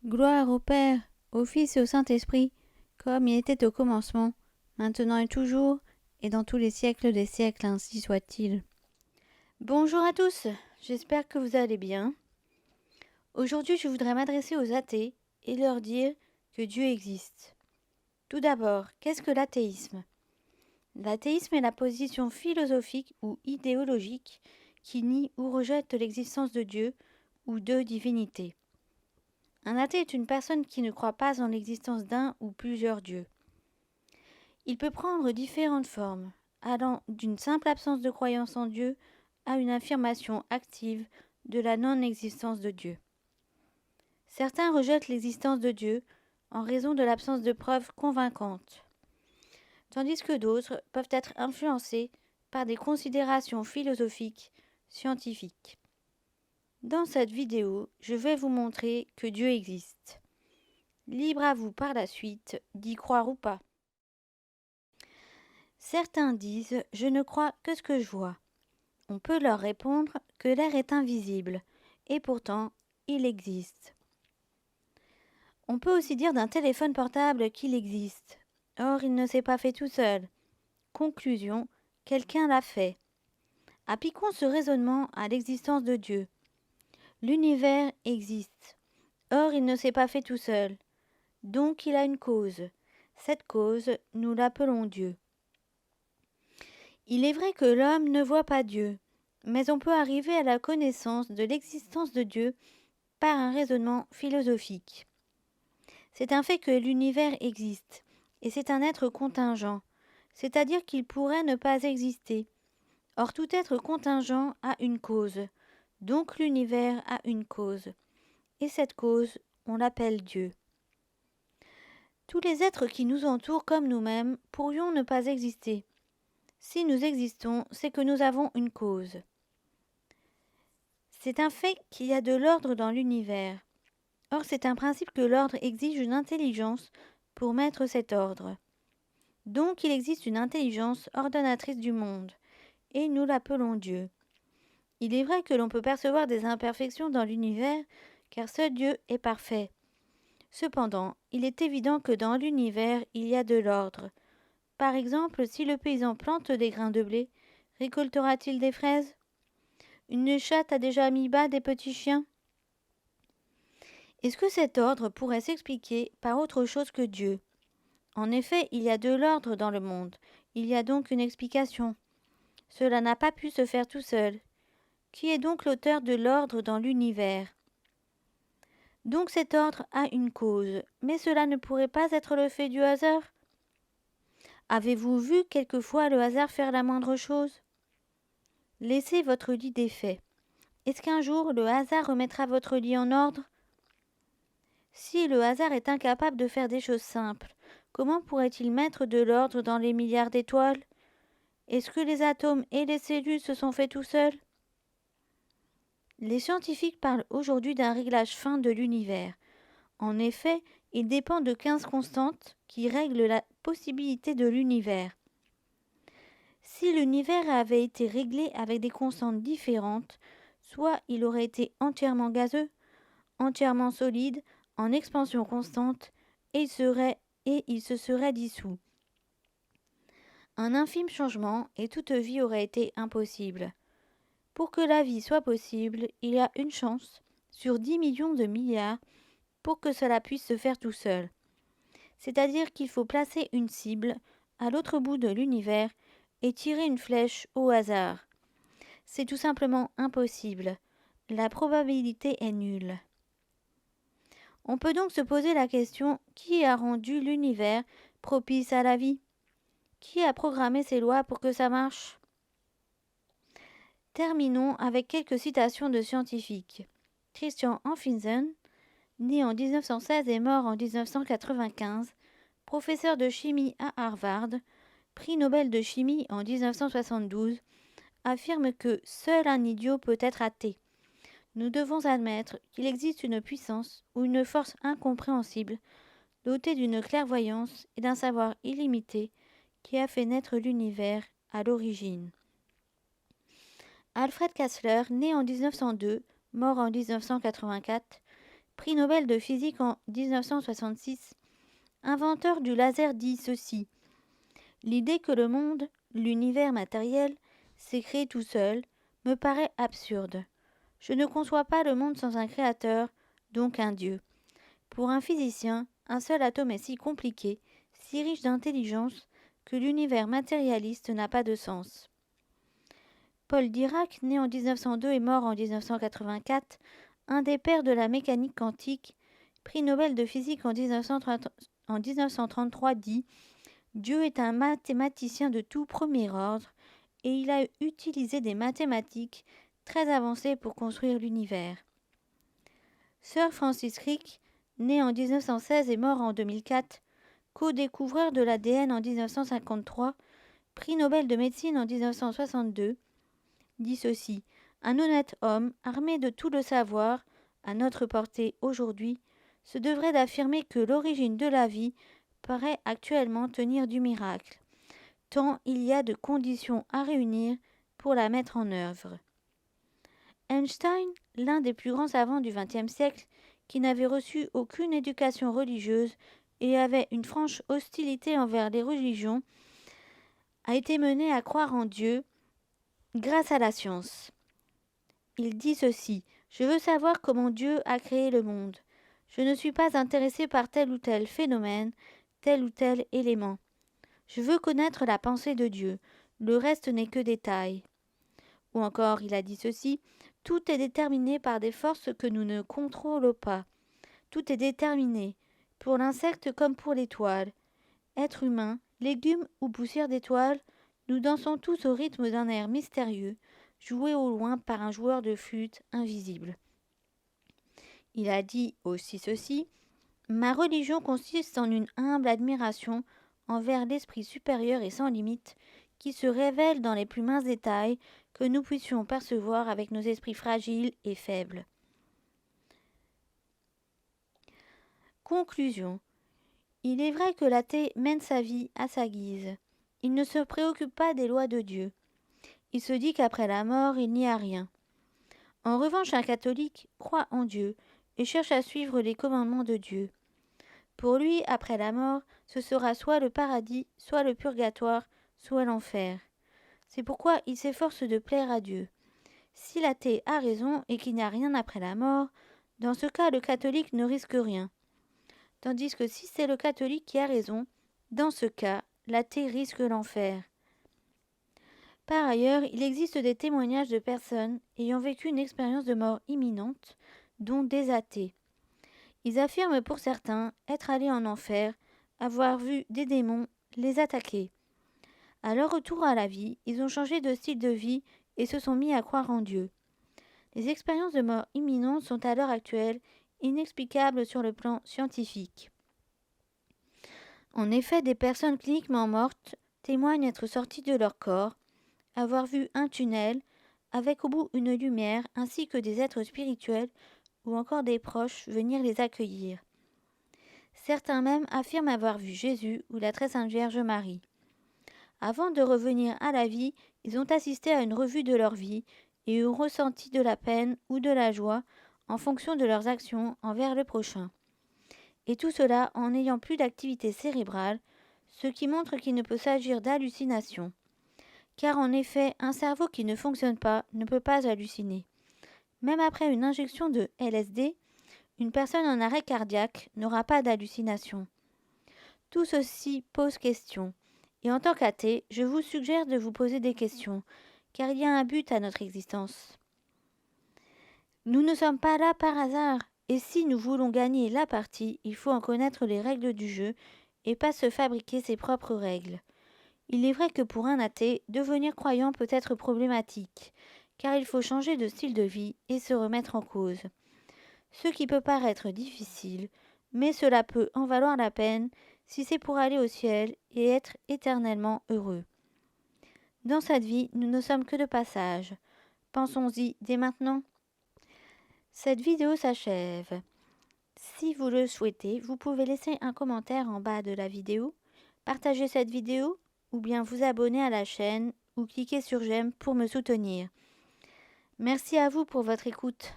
Gloire au Père, au Fils et au Saint-Esprit, comme il était au commencement, maintenant et toujours, et dans tous les siècles des siècles, ainsi soit-il. Bonjour à tous, j'espère que vous allez bien. Aujourd'hui, je voudrais m'adresser aux athées et leur dire que Dieu existe. Tout d'abord, qu'est-ce que l'athéisme ? L'athéisme est la position philosophique ou idéologique qui nie ou rejette l'existence de Dieu ou de divinité. Un athée est une personne qui ne croit pas en l'existence d'un ou plusieurs dieux. Il peut prendre différentes formes, allant d'une simple absence de croyance en Dieu à une affirmation active de la non-existence de Dieu. Certains rejettent l'existence de Dieu en raison de l'absence de preuves convaincantes, tandis que d'autres peuvent être influencés par des considérations philosophiques, scientifiques. Dans cette vidéo, je vais vous montrer que Dieu existe. Libre à vous par la suite d'y croire ou pas. Certains disent « Je ne crois que ce que je vois ». On peut leur répondre que l'air est invisible, et pourtant, il existe. On peut aussi dire d'un téléphone portable qu'il existe. Or, il ne s'est pas fait tout seul. Conclusion, quelqu'un l'a fait. Appliquons ce raisonnement à l'existence de Dieu. L'univers existe. Or, il ne s'est pas fait tout seul. Donc, il a une cause. Cette cause, nous l'appelons Dieu. Il est vrai que l'homme ne voit pas Dieu, mais on peut arriver à la connaissance de l'existence de Dieu par un raisonnement philosophique. C'est un fait que l'univers existe, et c'est un être contingent, c'est-à-dire qu'il pourrait ne pas exister. Or tout être contingent a une cause, donc l'univers a une cause, et cette cause, on l'appelle Dieu. Tous les êtres qui nous entourent comme nous-mêmes pourrions ne pas exister. Si nous existons, c'est que nous avons une cause. C'est un fait qu'il y a de l'ordre dans l'univers. Or, c'est un principe que l'ordre exige une intelligence pour mettre cet ordre. Donc, il existe une intelligence ordonnatrice du monde, et nous l'appelons Dieu. Il est vrai que l'on peut percevoir des imperfections dans l'univers, car seul Dieu est parfait. Cependant, il est évident que dans l'univers, il y a de l'ordre. Par exemple, si le paysan plante des grains de blé, récoltera-t-il des fraises ? Une chatte a déjà mis bas des petits chiens ? Est-ce que cet ordre pourrait s'expliquer par autre chose que Dieu ? En effet, il y a de l'ordre dans le monde. Il y a donc une explication. Cela n'a pas pu se faire tout seul. Qui est donc l'auteur de l'ordre dans l'univers ? Donc cet ordre a une cause, mais cela ne pourrait pas être le fait du hasard ? Avez-vous vu quelquefois le hasard faire la moindre chose ? Laissez votre lit défait. Est-ce qu'un jour le hasard remettra votre lit en ordre ? Si le hasard est incapable de faire des choses simples, comment pourrait-il mettre de l'ordre dans les milliards d'étoiles ? Est-ce que les atomes et les cellules se sont faits tout seuls ? Les scientifiques parlent aujourd'hui d'un réglage fin de l'univers. En effet, il dépend de 15 constantes qui règlent la possibilité de l'univers. Si l'univers avait été réglé avec des constantes différentes, soit il aurait été entièrement gazeux, entièrement solide, en expansion constante, et il se serait dissous. Un infime changement et toute vie aurait été impossible. Pour que la vie soit possible, il y a une chance sur 10 millions de milliards pour que cela puisse se faire tout seul. C'est-à-dire qu'il faut placer une cible à l'autre bout de l'univers et tirer une flèche au hasard. C'est tout simplement impossible. La probabilité est nulle. On peut donc se poser la question, qui a rendu l'univers propice à la vie ? Qui a programmé ces lois pour que ça marche ? Terminons avec quelques citations de scientifiques. Christian Amundsen, né en 1916 et mort en 1995, professeur de chimie à Harvard, prix Nobel de chimie en 1972, affirme que seul un idiot peut être athée. Nous devons admettre qu'il existe une puissance ou une force incompréhensible, dotée d'une clairvoyance et d'un savoir illimité, qui a fait naître l'univers à l'origine. Alfred Kastler, né en 1902, mort en 1984, prix Nobel de physique en 1966, inventeur du laser, dit ceci: l'idée que le monde, l'univers matériel, s'est créé tout seul, me paraît absurde. Je ne conçois pas le monde sans un créateur, donc un Dieu. Pour un physicien, un seul atome est si compliqué, si riche d'intelligence, que l'univers matérialiste n'a pas de sens. Paul Dirac, né en 1902 et mort en 1984, un des pères de la mécanique quantique, prix Nobel de physique en 1933, dit « Dieu est un mathématicien de tout premier ordre et il a utilisé des mathématiques très avancées pour construire l'univers. » Sir Francis Crick, né en 1916 et mort en 2004, co-découvreur de l'ADN en 1953, prix Nobel de médecine en 1962, dit ceci: un honnête homme, armé de tout le savoir, à notre portée aujourd'hui, se devrait d'affirmer que l'origine de la vie paraît actuellement tenir du miracle, tant il y a de conditions à réunir pour la mettre en œuvre. Einstein, l'un des plus grands savants du XXe siècle, qui n'avait reçu aucune éducation religieuse et avait une franche hostilité envers les religions, a été mené à croire en Dieu grâce à la science. Il dit ceci: je veux savoir comment Dieu a créé le monde. Je ne suis pas intéressé par tel ou tel phénomène, tel ou tel élément. Je veux connaître la pensée de Dieu. Le reste n'est que détail. Ou encore, il a dit ceci: tout est déterminé par des forces que nous ne contrôlons pas. Tout est déterminé, pour l'insecte comme pour l'étoile. Être humain, légumes ou poussière d'étoile, nous dansons tous au rythme d'un air mystérieux, joué au loin par un joueur de flûte invisible. Il a dit aussi ceci: ma religion consiste en une humble admiration envers l'esprit supérieur et sans limite, qui se révèle dans les plus minces détails que nous puissions percevoir avec nos esprits fragiles et faibles. Conclusion. Il est vrai que l'athée mène sa vie à sa guise. Il ne se préoccupe pas des lois de Dieu. Il se dit qu'après la mort, il n'y a rien. En revanche, un catholique croit en Dieu et cherche à suivre les commandements de Dieu. Pour lui, après la mort, ce sera soit le paradis, soit le purgatoire, soit l'enfer. C'est pourquoi il s'efforce de plaire à Dieu. Si l'athée a raison et qu'il n'y a rien après la mort, dans ce cas, le catholique ne risque rien. Tandis que si c'est le catholique qui a raison, dans ce cas, l'athée risque l'enfer. Par ailleurs, il existe des témoignages de personnes ayant vécu une expérience de mort imminente, dont des athées. Ils affirment pour certains être allés en enfer, avoir vu des démons les attaquer. À leur retour à la vie, ils ont changé de style de vie et se sont mis à croire en Dieu. Les expériences de mort imminente sont à l'heure actuelle inexplicables sur le plan scientifique. En effet, des personnes cliniquement mortes témoignent être sorties de leur corps, avoir vu un tunnel avec au bout une lumière ainsi que des êtres spirituels ou encore des proches venir les accueillir. Certains même affirment avoir vu Jésus ou la très sainte Vierge Marie. Avant de revenir à la vie, ils ont assisté à une revue de leur vie et ont ressenti de la peine ou de la joie en fonction de leurs actions envers le prochain. Et tout cela en n'ayant plus d'activité cérébrale, ce qui montre qu'il ne peut s'agir d'hallucination. Car en effet, un cerveau qui ne fonctionne pas ne peut pas halluciner. Même après une injection de LSD, une personne en arrêt cardiaque n'aura pas d'hallucination. Tout ceci pose question. Et en tant qu'athée, je vous suggère de vous poser des questions, car il y a un but à notre existence. Nous ne sommes pas là par hasard, et si nous voulons gagner la partie, il faut en connaître les règles du jeu et pas se fabriquer ses propres règles. Il est vrai que pour un athée, devenir croyant peut être problématique, car il faut changer de style de vie et se remettre en cause. Ce qui peut paraître difficile, mais cela peut en valoir la peine si c'est pour aller au ciel et être éternellement heureux. Dans cette vie, nous ne sommes que de passage. Pensons-y dès maintenant. Cette vidéo s'achève. Si vous le souhaitez, vous pouvez laisser un commentaire en bas de la vidéo, partager cette vidéo ou bien vous abonner à la chaîne ou cliquer sur j'aime pour me soutenir. Merci à vous pour votre écoute.